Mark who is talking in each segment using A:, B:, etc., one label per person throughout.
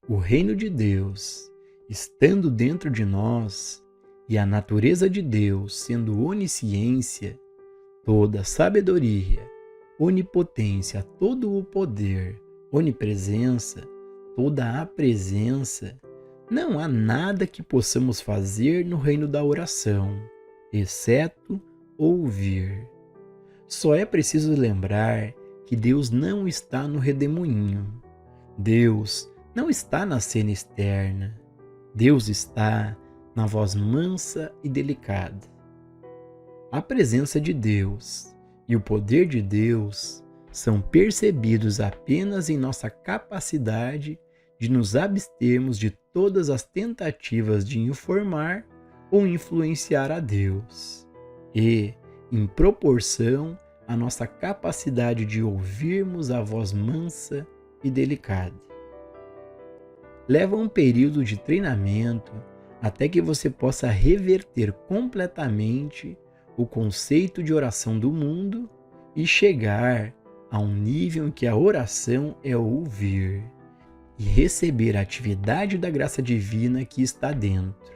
A: o reino de Deus estando dentro de nós e a natureza de Deus sendo onisciência, toda sabedoria, onipotência, todo o poder, onipresença, toda a presença, não há nada que possamos fazer no reino da oração, exceto ouvir. Só é preciso lembrar que Deus não está no redemoinho. Deus não está na cena externa. Deus está na voz mansa e delicada. A presença de Deus e o poder de Deus são percebidos apenas em nossa capacidade de nos abstermos de todas as tentativas de informar ou influenciar a Deus, e, em proporção à nossa capacidade de ouvirmos a voz mansa e delicada. Leva um período de treinamento até que você possa reverter completamente o conceito de oração do mundo e chegar a um nível em que a oração é ouvir e receber a atividade da graça divina que está dentro,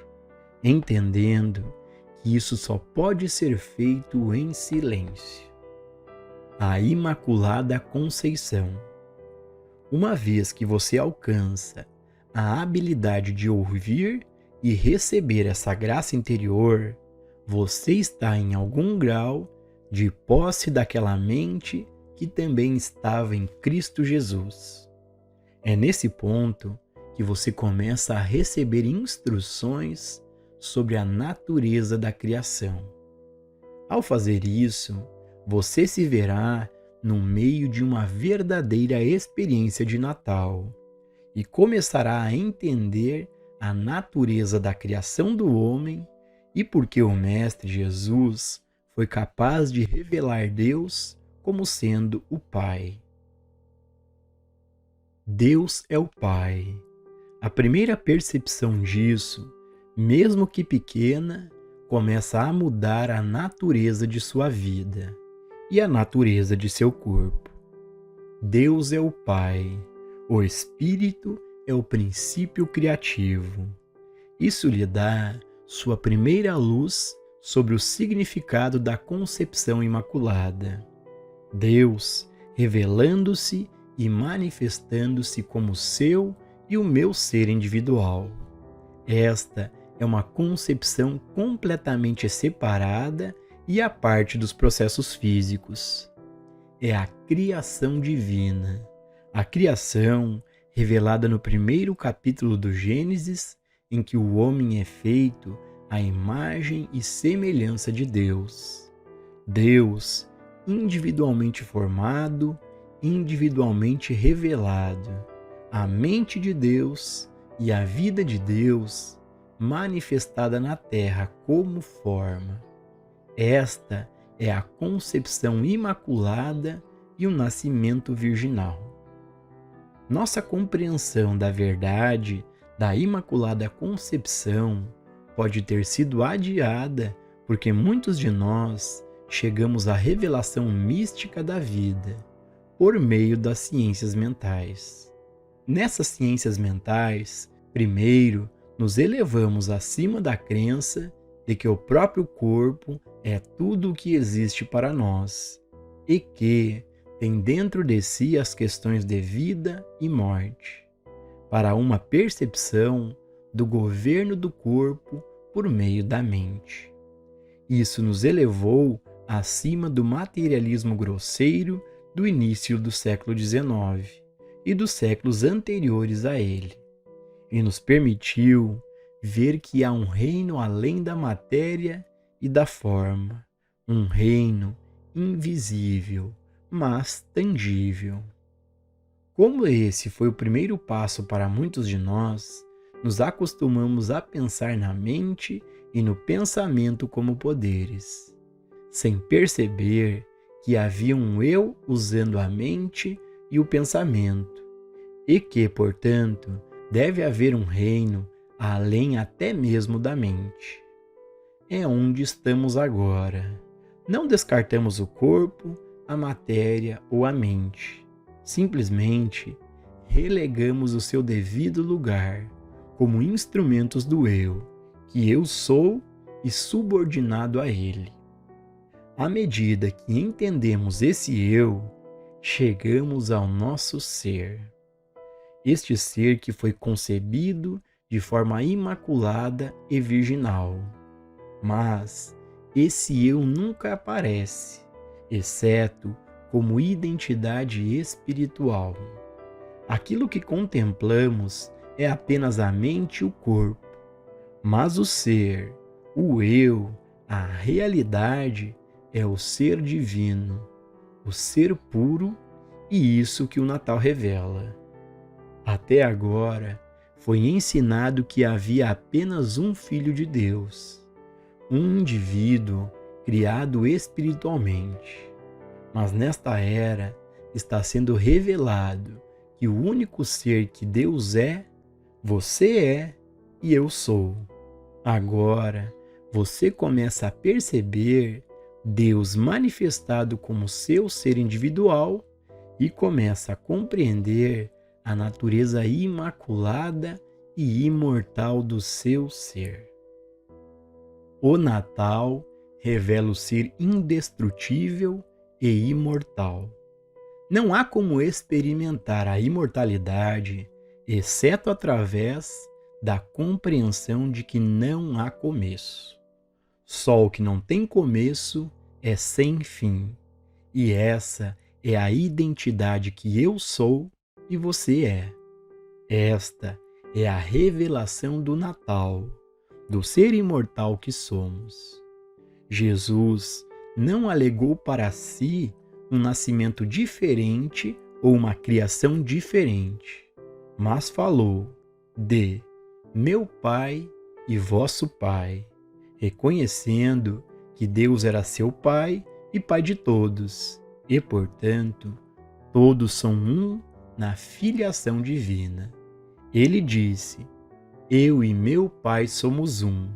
A: entendendo que isso só pode ser feito em silêncio. A Imaculada Conceição. Uma vez que você alcança a habilidade de ouvir e receber essa graça interior, você está em algum grau de posse daquela mente que também estava em Cristo Jesus. É nesse ponto que você começa a receber instruções sobre a natureza da criação. Ao fazer isso, você se verá no meio de uma verdadeira experiência de Natal e começará a entender a natureza da criação do homem e por que o Mestre Jesus foi capaz de revelar Deus como sendo o Pai. Deus é o Pai. A primeira percepção disso, mesmo que pequena, começa a mudar a natureza de sua vida e a natureza de seu corpo. Deus é o Pai. O Espírito é o princípio criativo. Isso lhe dá sua primeira luz sobre o significado da concepção imaculada. Deus revelando-se e manifestando-se como seu e o meu ser individual. Esta é uma concepção completamente separada e à parte dos processos físicos. É a criação divina. A criação revelada no primeiro capítulo do Gênesis, em que o homem é feito à imagem e semelhança de Deus. Deus, individualmente formado, individualmente revelado, a mente de Deus e a vida de Deus manifestada na terra como forma. Esta é a concepção imaculada e o nascimento virginal. Nossa compreensão da verdade da Imaculada Concepção pode ter sido adiada porque muitos de nós chegamos à revelação mística da vida por meio das ciências mentais. Nessas ciências mentais, primeiro, nos elevamos acima da crença de que o próprio corpo é tudo o que existe para nós e que tem dentro de si as questões de vida e morte, para uma percepção do governo do corpo por meio da mente. Isso nos elevou acima do materialismo grosseiro do início do século XIX e dos séculos anteriores a ele, e nos permitiu ver que há um reino além da matéria e da forma, um reino invisível, mas tangível. Como esse foi o primeiro passo para muitos de nós, nos acostumamos a pensar na mente e no pensamento como poderes, sem perceber que havia um eu usando a mente e o pensamento, e que, portanto, deve haver um reino além até mesmo da mente. É onde estamos agora. Não descartamos o corpo, a matéria ou a mente. Simplesmente relegamos o seu devido lugar como instrumentos do eu, que eu sou e subordinado a ele. À medida que entendemos esse eu, chegamos ao nosso ser. Este ser que foi concebido de forma imaculada e virginal. Mas esse eu nunca aparece, exceto como identidade espiritual. Aquilo que contemplamos é apenas a mente e o corpo, mas o ser, o eu, a realidade é o ser divino, o ser puro, e isso que o Natal revela. Até agora, foi ensinado que havia apenas um Filho de Deus, um indivíduo criado espiritualmente. Mas nesta era, está sendo revelado que o único ser que Deus é, você é e eu sou. Agora, você começa a perceber Deus manifestado como seu ser individual e começa a compreender a natureza imaculada e imortal do seu ser. O Natal revela o ser indestrutível e imortal. Não há como experimentar a imortalidade, exceto através da compreensão de que não há começo. Só o que não tem começo é sem fim, e essa é a identidade que eu sou e você é. Esta é a revelação do Natal, do ser imortal que somos. Jesus não alegou para si um nascimento diferente ou uma criação diferente, mas falou de meu Pai e vosso Pai, reconhecendo que Deus era seu Pai e Pai de todos, e, portanto, todos são um na filiação divina. Ele disse: eu e meu Pai somos um.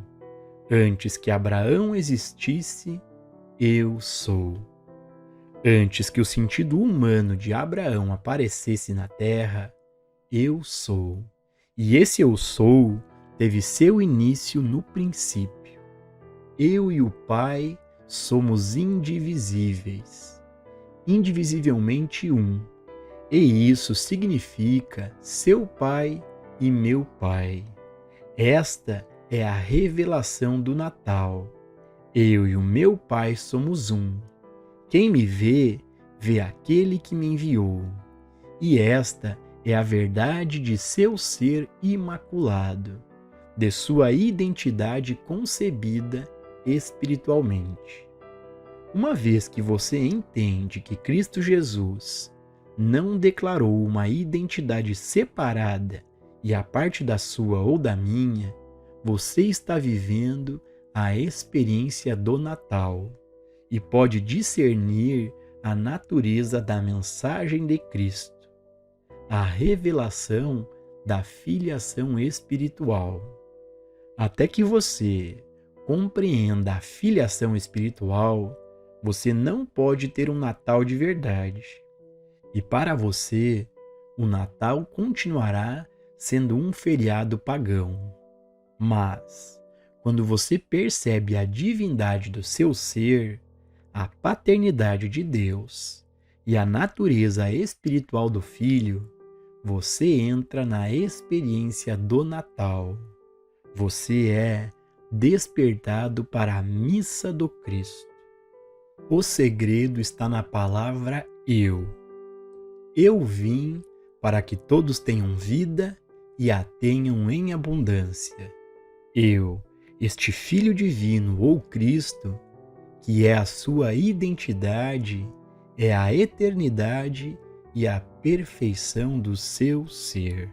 A: Antes que Abraão existisse, eu sou. Antes que o sentido humano de Abraão aparecesse na terra, eu sou. E esse eu sou teve seu início no princípio. Eu e o Pai somos indivisíveis, indivisivelmente um. E isso significa seu Pai e meu Pai. Esta é a revelação do Natal. Eu e o meu Pai somos um. Quem me vê, vê aquele que me enviou. E esta é a verdade de seu ser imaculado, de sua identidade concebida espiritualmente. Uma vez que você entende que Cristo Jesus não declarou uma identidade separada e a parte da sua ou da minha, você está vivendo a experiência do Natal e pode discernir a natureza da mensagem de Cristo, a revelação da filiação espiritual. Até que você compreenda a filiação espiritual, você não pode ter um Natal de verdade. E para você, o Natal continuará sendo um feriado pagão. Mas, quando você percebe a divindade do seu ser, a paternidade de Deus e a natureza espiritual do Filho, você entra na experiência do Natal. Você é despertado para a missa do Cristo. O segredo está na palavra eu. Eu vim para que todos tenham vida e a tenham em abundância. Eu, este Filho Divino ou Cristo, que é a sua identidade, é a eternidade e a perfeição do seu ser.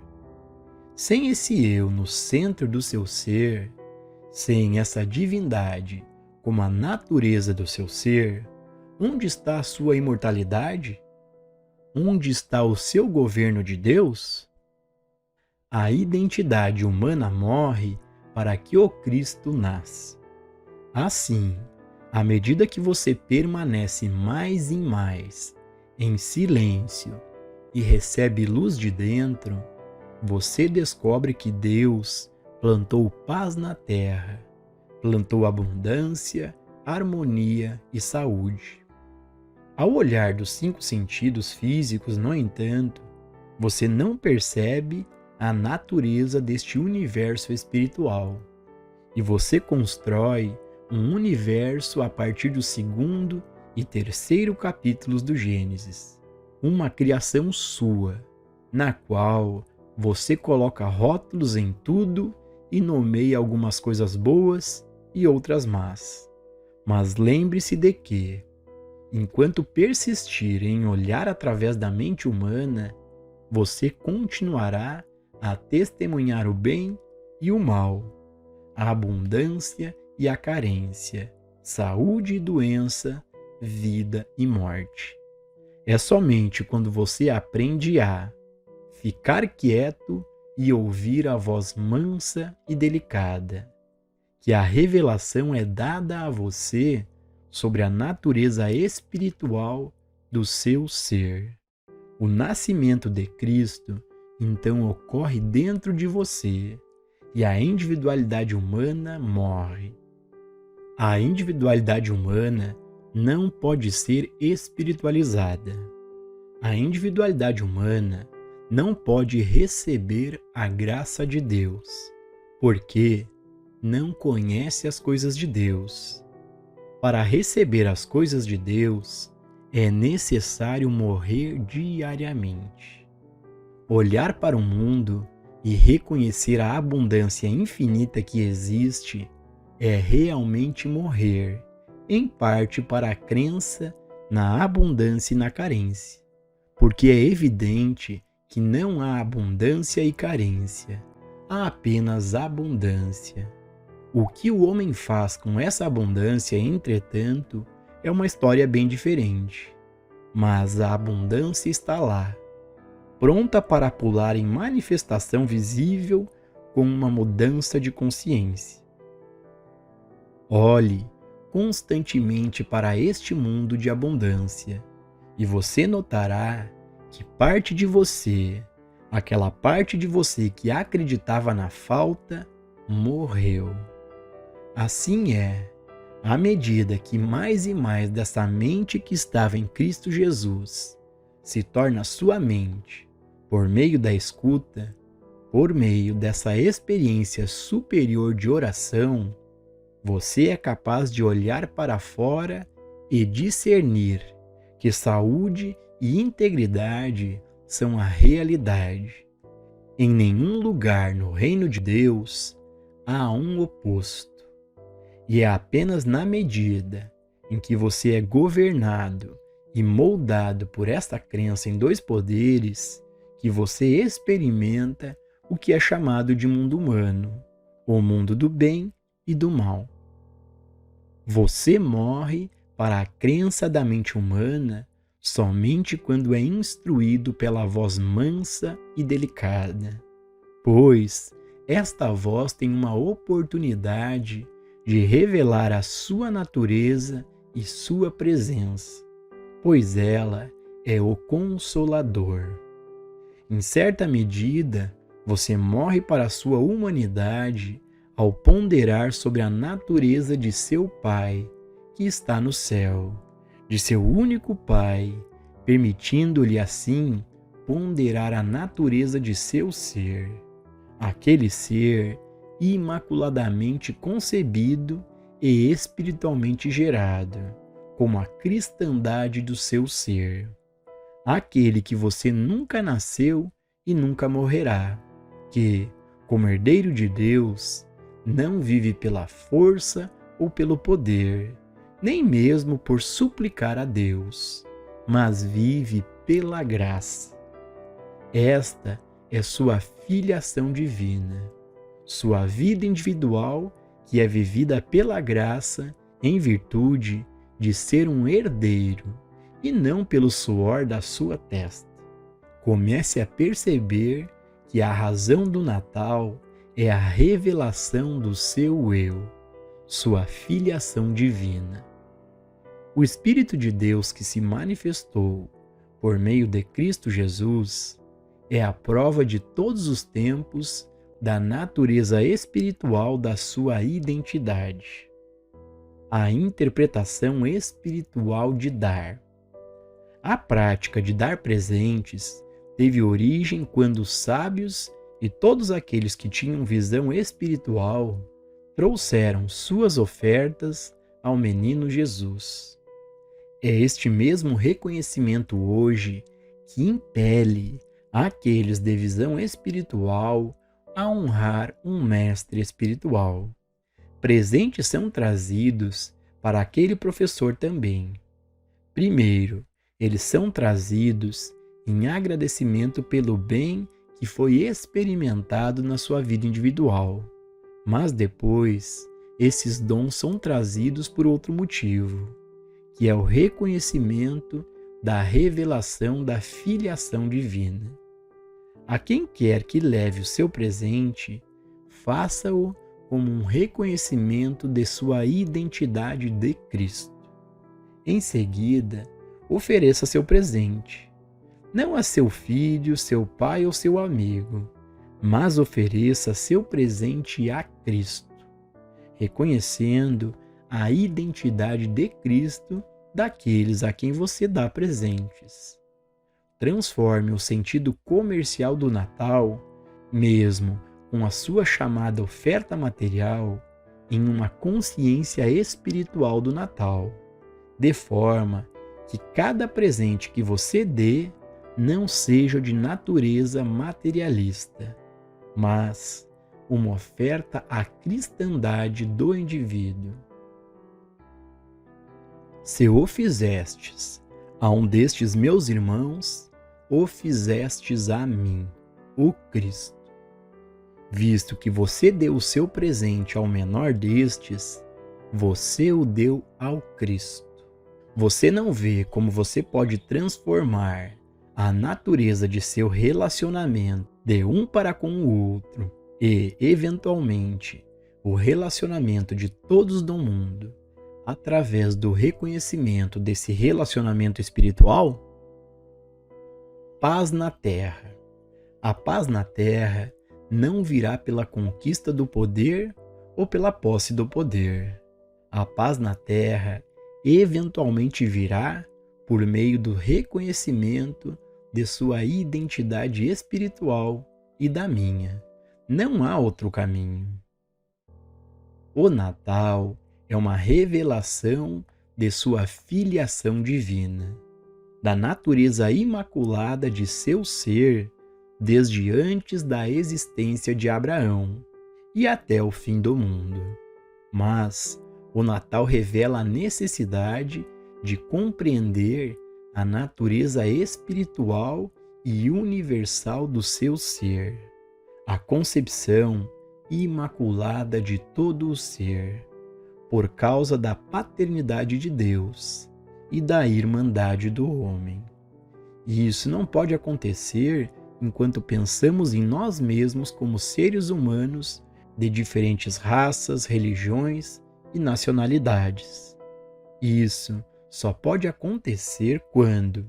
A: Sem esse eu no centro do seu ser, sem essa divindade como a natureza do seu ser, onde está a sua imortalidade? Onde está o seu governo de Deus? A identidade humana morre para que o Cristo nasça. Assim, à medida que você permanece mais e mais em silêncio e recebe luz de dentro, você descobre que Deus plantou paz na terra, plantou abundância, harmonia e saúde. Ao olhar dos 5 sentidos físicos, no entanto, você não percebe a natureza deste universo espiritual. E você constrói um universo a partir do 2º e 3º capítulos do Gênesis. Uma criação sua, na qual você coloca rótulos em tudo e nomeia algumas coisas boas e outras más. Mas lembre-se de que, enquanto persistir em olhar através da mente humana, você continuará a testemunhar o bem e o mal, a abundância e a carência, saúde e doença, vida e morte. É somente quando você aprende a ficar quieto e ouvir a voz mansa e delicada, que a revelação é dada a você sobre a natureza espiritual do seu ser. O nascimento de Cristo, então, ocorre dentro de você e a individualidade humana morre. A individualidade humana não pode ser espiritualizada. A individualidade humana não pode receber a graça de Deus, porque não conhece as coisas de Deus. Para receber as coisas de Deus, é necessário morrer diariamente. Olhar para o mundo e reconhecer a abundância infinita que existe é realmente morrer, em parte para a crença na abundância e na carência, porque é evidente que não há abundância e carência, há apenas abundância. O que o homem faz com essa abundância, entretanto, é uma história bem diferente. Mas a abundância está lá, pronta para pular em manifestação visível com uma mudança de consciência. Olhe constantemente para este mundo de abundância e você notará que parte de você, aquela parte de você que acreditava na falta, morreu. Assim é, à medida que mais e mais dessa mente que estava em Cristo Jesus se torna sua mente, por meio da escuta, por meio dessa experiência superior de oração, você é capaz de olhar para fora e discernir que saúde e integridade são a realidade. Em nenhum lugar no reino de Deus há um oposto. E é apenas na medida em que você é governado e moldado por esta crença em 2 poderes que você experimenta o que é chamado de mundo humano, o mundo do bem e do mal. Você morre para a crença da mente humana somente quando é instruído pela voz mansa e delicada, pois esta voz tem uma oportunidade de revelar a sua natureza e sua presença, pois ela é o Consolador. Em certa medida, você morre para a sua humanidade ao ponderar sobre a natureza de seu Pai, que está no céu, de seu único Pai, permitindo-lhe assim ponderar a natureza de seu ser, aquele ser imaculadamente concebido e espiritualmente gerado, como a cristandade do seu ser, aquele que você nunca nasceu e nunca morrerá, que, como herdeiro de Deus, não vive pela força ou pelo poder, nem mesmo por suplicar a Deus, mas vive pela graça. Esta é sua filiação divina, sua vida individual que é vivida pela graça em virtude de ser um herdeiro e não pelo suor da sua testa. Comece a perceber que a razão do Natal é a revelação do seu eu, sua filiação divina. O Espírito de Deus que se manifestou por meio de Cristo Jesus, é a prova de todos os tempos da natureza espiritual da sua identidade. A interpretação espiritual de dar. A prática de dar presentes teve origem quando os sábios e todos aqueles que tinham visão espiritual trouxeram suas ofertas ao menino Jesus. É este mesmo reconhecimento hoje que impele aqueles de visão espiritual a honrar um mestre espiritual. Presentes são trazidos para aquele professor também. Primeiro, eles são trazidos em agradecimento pelo bem que foi experimentado na sua vida individual. Mas depois, esses dons são trazidos por outro motivo, que é o reconhecimento da revelação da filiação divina. A quem quer que leve o seu presente, faça-o como um reconhecimento de sua identidade de Cristo. Em seguida, ofereça seu presente, não a seu filho, seu pai ou seu amigo, mas ofereça seu presente a Cristo, reconhecendo a identidade de Cristo daqueles a quem você dá presentes. Transforme o sentido comercial do Natal, mesmo com a sua chamada oferta material, em uma consciência espiritual do Natal, de forma que cada presente que você dê não seja de natureza materialista, mas uma oferta à cristandade do indivíduo. Se o fizestes a um destes meus irmãos, o fizestes a mim, o Cristo. Visto que você deu o seu presente ao menor destes, você o deu ao Cristo. Você não vê como você pode transformar a natureza de seu relacionamento de um para com o outro e, eventualmente, o relacionamento de todos do mundo através do reconhecimento desse relacionamento espiritual? Paz na terra. A paz na terra não virá pela conquista do poder ou pela posse do poder. A paz na terra eventualmente virá por meio do reconhecimento de sua identidade espiritual e da minha. Não há outro caminho. O Natal é uma revelação de sua filiação divina, da natureza imaculada de seu ser desde antes da existência de Abraão e até o fim do mundo. Mas o Natal revela a necessidade de compreender a natureza espiritual e universal do seu ser, a concepção imaculada de todo o ser, por causa da paternidade de Deus e da irmandade do homem. E isso não pode acontecer enquanto pensamos em nós mesmos como seres humanos de diferentes raças, religiões e nacionalidades. Isso só pode acontecer quando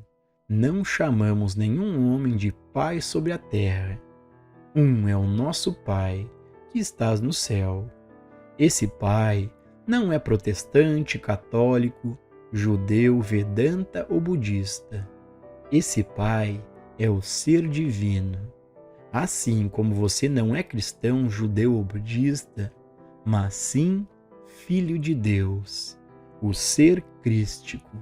A: não chamamos nenhum homem de Pai sobre a terra. Um é o nosso Pai, que estás no céu. Esse Pai não é protestante, católico, judeu, vedanta ou budista. Esse Pai é o ser divino. Assim como você não é cristão, judeu ou budista, mas sim Filho de Deus, o ser crístico,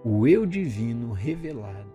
A: o eu divino revelado.